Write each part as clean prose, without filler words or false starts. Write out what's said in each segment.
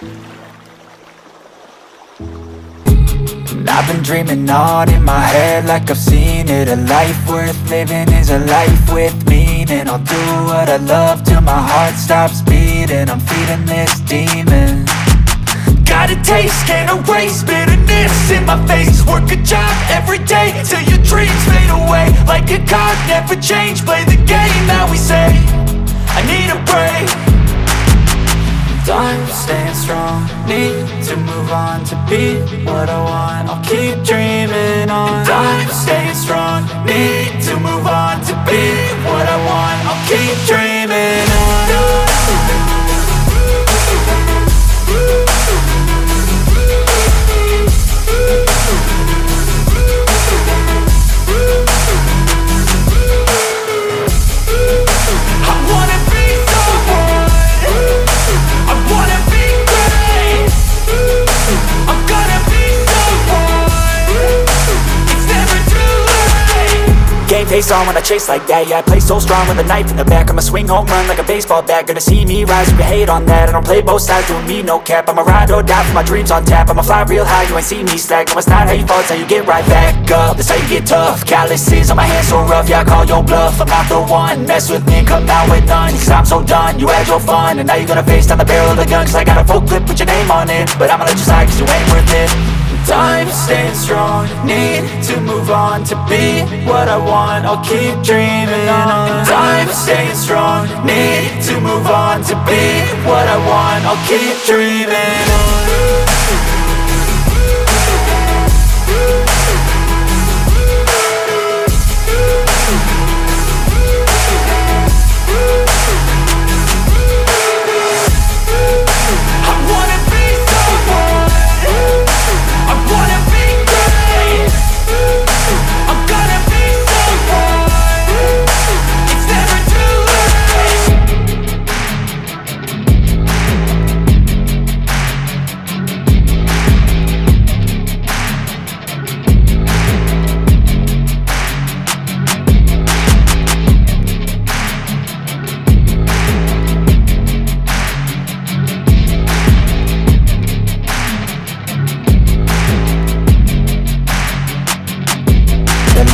And I've been dreaming on in my head like I've seen it. A life worth living is a life with meaning. I'll do what I love till my heart stops beating. I'm feeding this demon. Got a taste, can't erase bitterness in my face. Work a job every day till your dreams fade away. Like a card, never change, play the game that we say. I need a break. I'm staying strong, need to move on to be what I want. I'll keep dreaming on. I'm staying strong, need to move on to be what I want. I'll keep dreaming on. Game face on when I chase like that. Yeah, I play so strong with a knife in the back. I'ma swing home run like a baseball bat. Gonna see me rise if you hate on that. I don't play both sides, doing me no cap. I'ma ride or die for my dreams on tap. I'ma fly real high, you ain't see me slack. No, it's not how you fall, it's how you get right back up. That's how you get tough. Calluses on my hands so rough, yeah, I call your bluff. I'm not the one, mess with me and come out with none. Cause I'm so done, you had your fun. And now you're gonna face down the barrel of the gun. Cause I got a full clip, put your name on it. But I'ma let you slide cause you ain't worth it. I'm staying strong, need to move on to be what I want. I'll keep dreaming on. I'm staying strong, need to move on to be what I want. I'll keep dreaming on.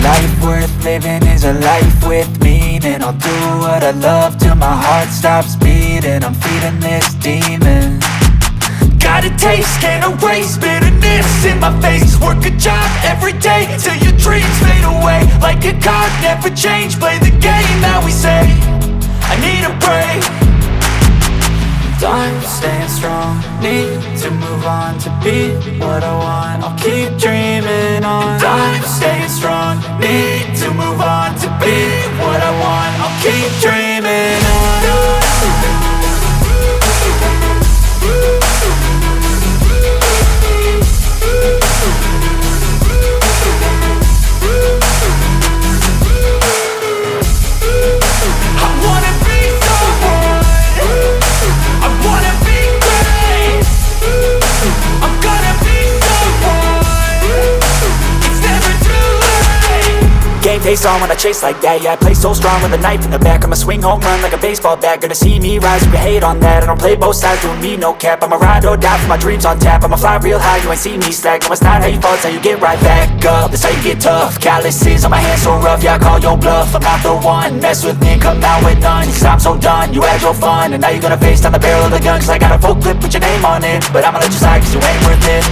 Life worth living is a life with meaning. I'll do what I love till my heart stops beating. I'm feeding this demon. Got a taste, can't erase bitterness in my face. Work a job every day till your dreams fade away. Like a card, never change, play the game that we say. I need a break. I'm staying strong, need to move on to be what I want. I'll keep dreaming on. I'm staying strong, need to move on to be what I want. I'll keep dreaming on. Game face on when I chase like that. Yeah, I play so strong with a knife in the back. I'ma swing home run like a baseball bat. Gonna see me rise if you hate on that. I don't play both sides, doing me no cap. I'ma ride or die for my dreams on tap. I'ma fly real high, you ain't see me slack. No, it's not how you fall, it's how you get right back up. That's how you get tough. Calluses on my hands so rough, yeah, I call your bluff. I'm not the one, mess with me and come out with none. Cause I'm so done, you had your fun. And now you're gonna face down the barrel of the gun. Cause I got a full clip, put your name on it. But I'ma let you slide cause you ain't worth it.